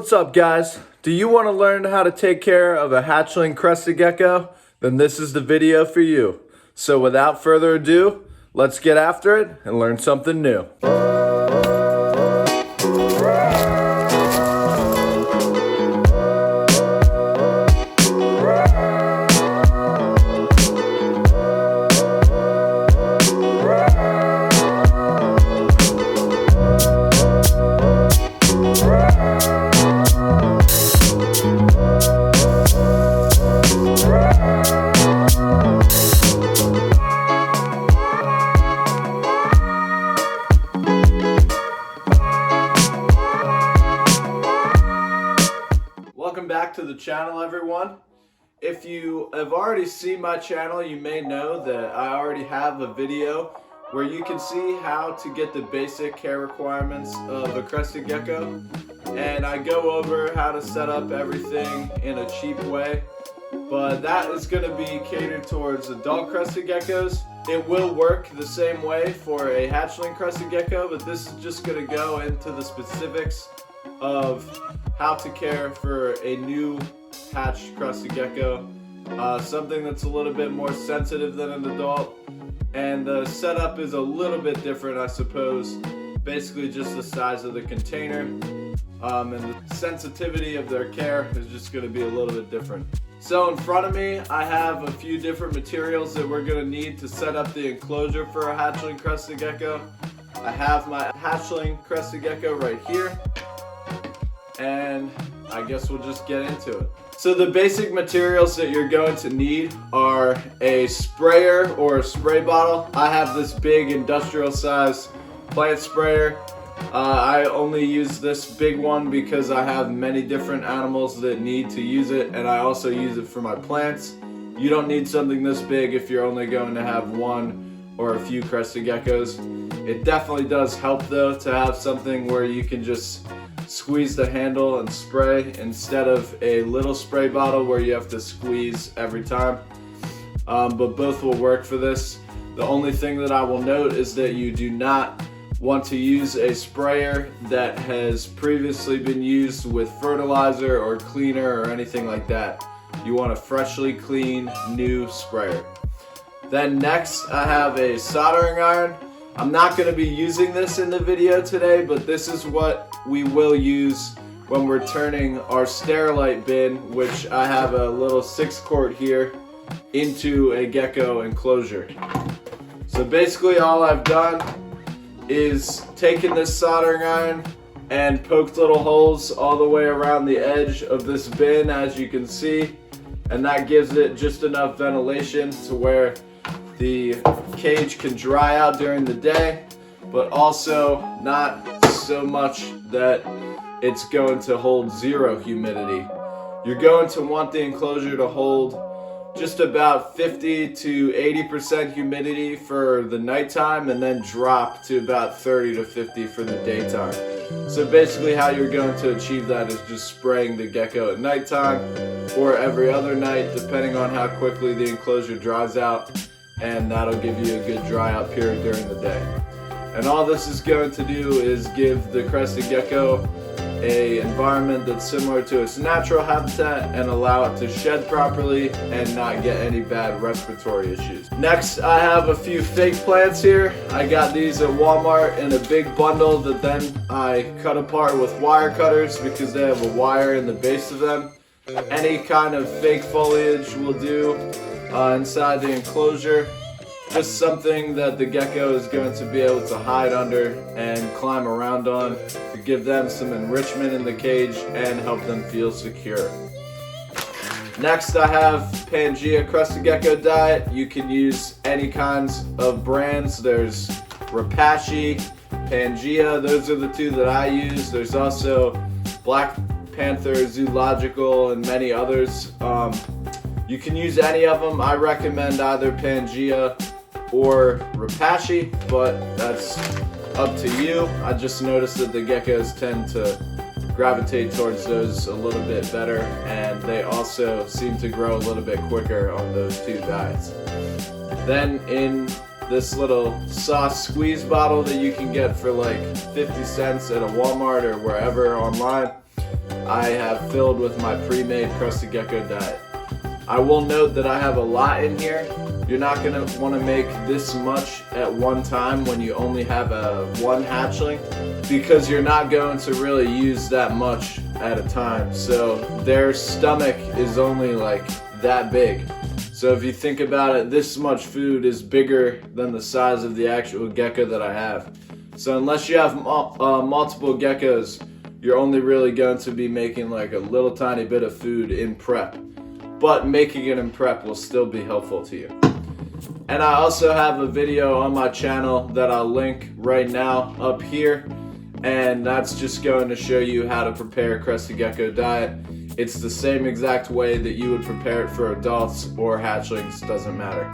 What's up, guys? Do you want to learn how to take care of a hatchling crested gecko? Then this is the video for you. So without further ado, let's get after it and learn something new. Welcome back to the channel, everyone. If you have already seen my channel, you may know that I already have a video where you can see how to get the basic care requirements of a crested gecko, and I go over how to set up everything in a cheap way, but that is going to be catered towards adult crested geckos. It will work the same way for a hatchling crested gecko, but this is just going to go into the specifics of how to care for a new hatched crested gecko, something that's a little bit more sensitive than an adult, and the setup is a little bit different, I suppose. Basically just the size of the container, and the sensitivity of their care is just going to be a little bit different. So in front of me I have a few different materials that we're going to need to set up the enclosure for a hatchling crested gecko. I have my hatchling crested gecko right here, and I guess we'll just get into it. So the basic materials that you're going to need are a sprayer or a spray bottle. I have this big industrial size plant sprayer. I only use this big one because I have many different animals that need to use it, and I also use it for my plants. You don't need something this big if you're only going to have one or a few crested geckos. It definitely does help though to have something where you can just squeeze the handle and spray instead of a little spray bottle where you have to squeeze every time. But both will work for this. The only thing that I will note is that you do not want to use a sprayer that has previously been used with fertilizer or cleaner or anything like that. You want a freshly clean new sprayer. Then next I have a soldering iron. I'm not going to be using this in the video today, but this is what we will use when we're turning our sterilite bin, which I have a little 6-quart here, into a gecko enclosure. So basically all I've done is taken this soldering iron and poked little holes all the way around the edge of this bin, as you can see, and that gives it just enough ventilation to where the cage can dry out during the day, but also not so much that it's going to hold zero humidity. You're going to want the enclosure to hold just about 50 to 80% humidity for the nighttime, and then drop to about 30 to 50 for the daytime. So basically how you're going to achieve that is just spraying the gecko at nighttime or every other night, depending on how quickly the enclosure dries out, and that'll give you a good dry out period during the day. And all this is going to do is give the crested gecko an environment that's similar to its natural habitat and allow it to shed properly and not get any bad respiratory issues. Next, I have a few fake plants here. I got these at Walmart in a big bundle that then I cut apart with wire cutters because they have a wire in the base of them. Any kind of fake foliage will do inside the enclosure. Just something that the gecko is going to be able to hide under and climb around on to give them some enrichment in the cage and help them feel secure. Next, I have Pangea crested gecko diet. You can use any kinds of brands. There's Rapashi, Pangea, those are the two that I use. There's also Black Panther, Zoological, and many others. You can use any of them. I recommend either Pangea or Rapashi, but that's up to you. I just noticed that the geckos tend to gravitate towards those a little bit better, and they also seem to grow a little bit quicker on those two diets. Then in this little sauce squeeze bottle that you can get for like 50 cents at a Walmart or wherever online, I have filled with my pre-made Crested Gecko diet. I will note that I have a lot in here. You're not going to want to make this much at one time when you only have one hatchling, because you're not going to really use that much at a time. So their stomach is only like that big. So if you think about it, this much food is bigger than the size of the actual gecko that I have. So unless you have multiple geckos, you're only really going to be making like a little tiny bit of food in prep. But making it in prep will still be helpful to you. And I also have a video on my channel that I'll link right now up here, and that's just going to show you how to prepare Crested Gecko diet. It's the same exact way that you would prepare it for adults or hatchlings, doesn't matter.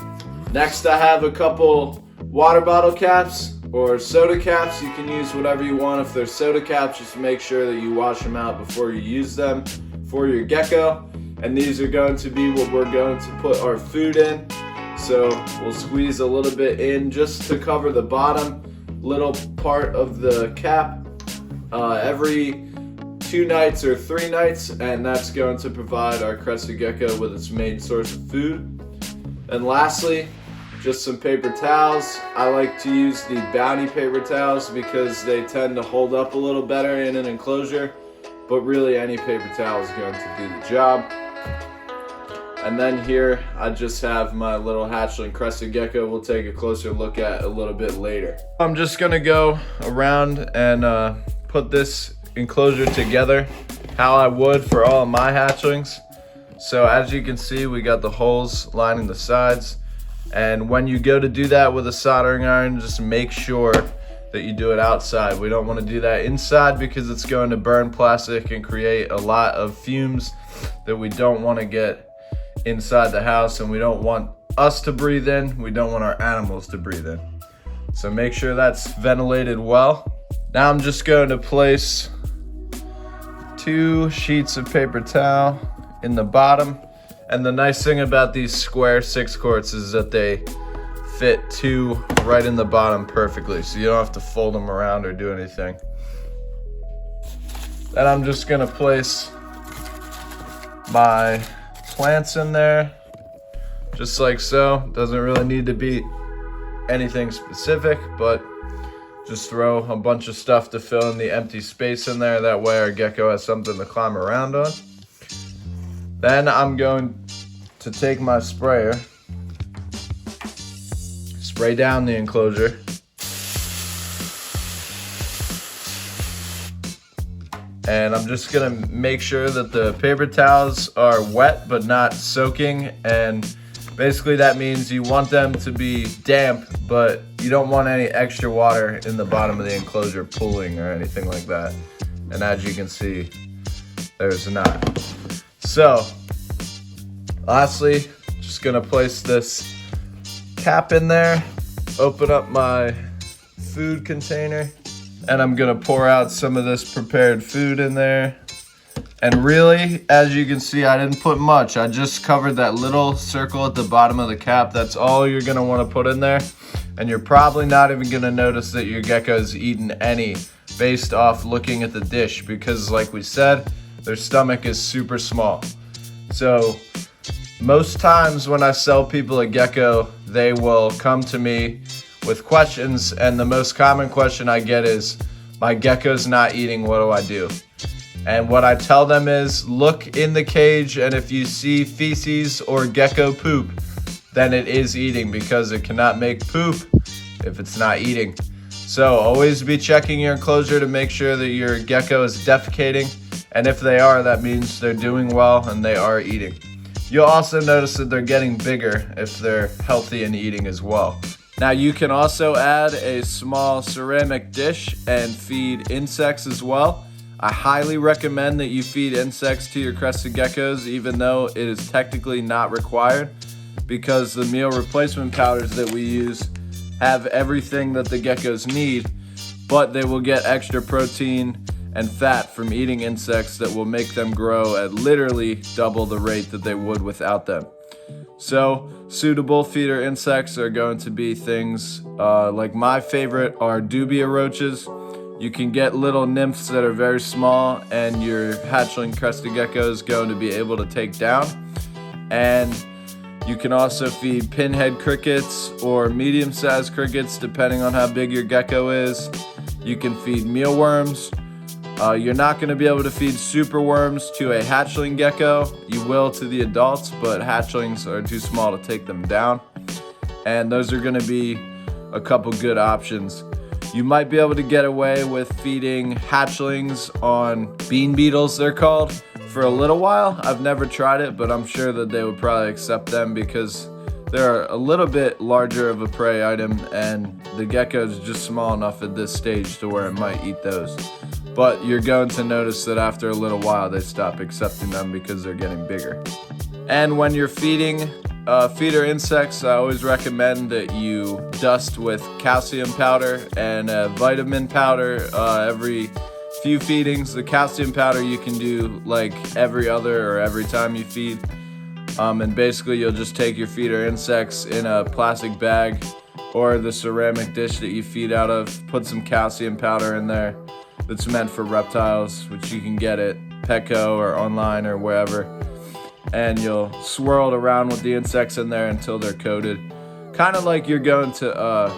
Next, I have a couple water bottle caps or soda caps. You can use whatever you want. If they're soda caps, just make sure that you wash them out before you use them for your gecko. And these are going to be what we're going to put our food in. So we'll squeeze a little bit in just to cover the bottom little part of the cap every 2 nights or 3 nights, and that's going to provide our Crested Gecko with its main source of food. And lastly, just some paper towels. I like to use the Bounty paper towels because they tend to hold up a little better in an enclosure, but really any paper towel is going to do the job. And then here I just have my little hatchling Crested Gecko we'll take a closer look at a little bit later. I'm just gonna go around and put this enclosure together how I would for all of my hatchlings. So as you can see, we got the holes lining the sides, and when you go to do that with a soldering iron, just make sure that you do it outside. We don't want to do that inside because it's going to burn plastic and create a lot of fumes that we don't want to get inside the house, and we don't want us to breathe in, we don't want our animals to breathe in. So make sure that's ventilated well. Now I'm just going to place 2 sheets of paper towel in the bottom, and the nice thing about these square 6 quarts is that they fit 2 right in the bottom perfectly, so you don't have to fold them around or do anything. Then I'm just going to place my plants in there just like so. Doesn't really need to be anything specific, but just throw a bunch of stuff to fill in the empty space in there. That way our gecko has something to climb around on. Then I'm going to take my sprayer, spray down the enclosure, and I'm just gonna make sure that the paper towels are wet but not soaking. And basically that means you want them to be damp, but you don't want any extra water in the bottom of the enclosure pooling or anything like that. And as you can see, there's not. So lastly, just gonna place this cap in there, open up my food container, and I'm gonna pour out some of this prepared food in there. And really, as you can see, I didn't put much. I just covered that little circle at the bottom of the cap. That's all you're gonna wanna put in there. And you're probably not even gonna notice that your gecko's eaten any based off looking at the dish, because like we said, their stomach is super small. So most times when I sell people a gecko, they will come to me with questions, and the most common question I get is, my gecko's not eating, what do I do? And what I tell them is, look in the cage, and if you see feces or gecko poop, then it is eating, because it cannot make poop if it's not eating. So always be checking your enclosure to make sure that your gecko is defecating, and if they are, that means they're doing well and they are eating. You'll also notice that they're getting bigger if they're healthy and eating as well. Now you can also add a small ceramic dish and feed insects as well. I highly recommend that you feed insects to your crested geckos, even though it is technically not required, because the meal replacement powders that we use have everything that the geckos need, but they will get extra protein and fat from eating insects that will make them grow at literally double the rate that they would without them. So suitable feeder insects are going to be things like my favorite are dubia roaches. You can get little nymphs that are very small, and your hatchling crested gecko is going to be able to take down. And you can also feed pinhead crickets or medium-sized crickets depending on how big your gecko is. You can feed mealworms. You're not going to be able to feed superworms to a hatchling gecko. You will to the adults, but hatchlings are too small to take them down. And those are going to be a couple good options. You might be able to get away with feeding hatchlings on bean beetles, they're called, for a little while. I've never tried it, but I'm sure that they would probably accept them because they're a little bit larger of a prey item, and the gecko is just small enough at this stage to where it might eat those. But you're going to notice that after a little while they stop accepting them because they're getting bigger. And when you're feeding feeder insects, I always recommend that you dust with calcium powder and vitamin powder every few feedings. The calcium powder you can do like every other or every time you feed. And basically you'll just take your feeder insects in a plastic bag or the ceramic dish that you feed out of, put some calcium powder in there that's meant for reptiles, which you can get at Petco or online or wherever. And you'll swirl it around with the insects in there until they're coated. Kind of like you're going to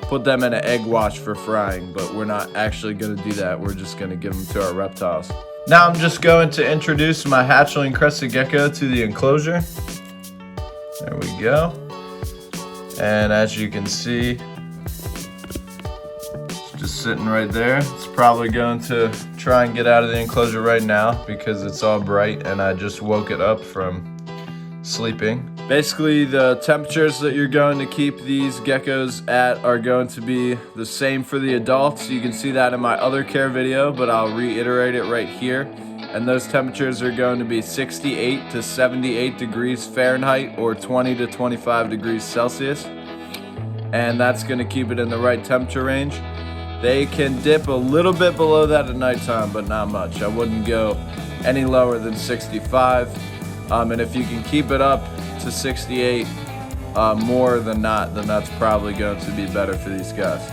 put them in an egg wash for frying, but we're not actually going to do that. We're just going to give them to our reptiles. Now I'm just going to introduce my hatchling crested gecko to the enclosure. There we go. And as you can see, it's just sitting right there. It's probably going to try and get out of the enclosure right now because it's all bright and I just woke it up from sleeping. Basically, the temperatures that you're going to keep these geckos at are going to be the same for the adults. You can see that in my other care video, but I'll reiterate it right here. And those temperatures are going to be 68 to 78 degrees Fahrenheit or 20 to 25 degrees Celsius. And that's going to keep it in the right temperature range. They can dip a little bit below that at nighttime, but not much. I wouldn't go any lower than 65. And if you can keep it up to 68 more than not, then that's probably going to be better for these guys.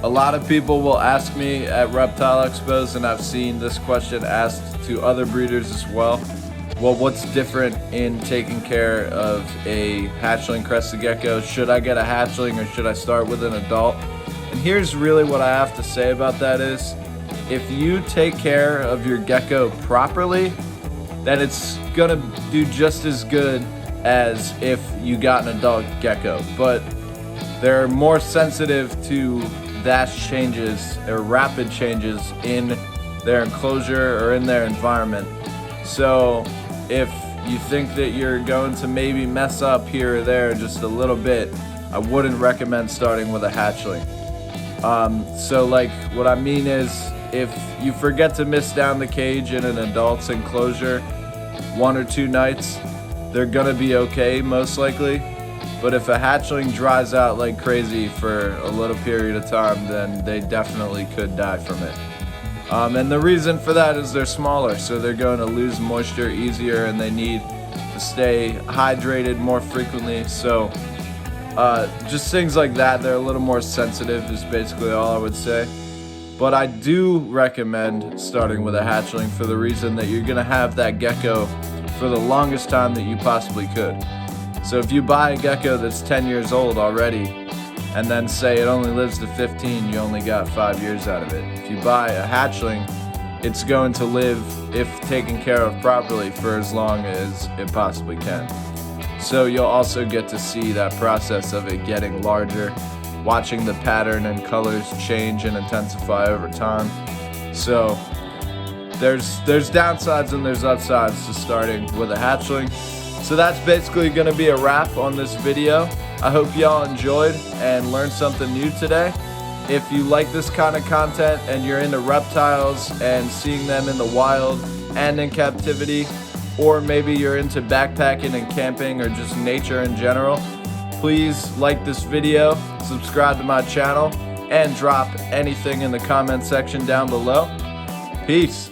A lot of people will ask me at reptile expos, and I've seen this question asked to other breeders as well. Well, what's different in taking care of a hatchling crested gecko? Should I get a hatchling or should I start with an adult? And here's really what I have to say about that is, if you take care of your gecko properly, then it's gonna do just as good as if you got an adult gecko. But they're more sensitive to dash changes or rapid changes in their enclosure or in their environment. So if you think that you're going to maybe mess up here or there just a little bit, I wouldn't recommend starting with a hatchling. So like what I mean is, if you forget to mist down the cage in an adult's enclosure 1 or 2 nights, they're gonna be okay most likely. But if a hatchling dries out like crazy for a little period of time, then they definitely could die from it. And the reason for that is they're smaller, so they're going to lose moisture easier and they need to stay hydrated more frequently. So just things like that, they're a little more sensitive is basically all I would say. But I do recommend starting with a hatchling for the reason that you're gonna have that gecko for the longest time that you possibly could. So if you buy a gecko that's 10 years old already, and then say it only lives to 15, you only got 5 years out of it. If you buy a hatchling, it's going to live, if taken care of properly, for as long as it possibly can. So you'll also get to see that process of it getting larger, watching the pattern and colors change and intensify over time. So there's downsides and there's upsides to starting with a hatchling. So that's basically going to be a wrap on this video. I hope y'all enjoyed and learned something new today. If you like this kind of content and you're into reptiles and seeing them in the wild and in captivity, or maybe you're into backpacking and camping or just nature in general, please like this video, subscribe to my channel, and drop anything in the comment section down below. Peace.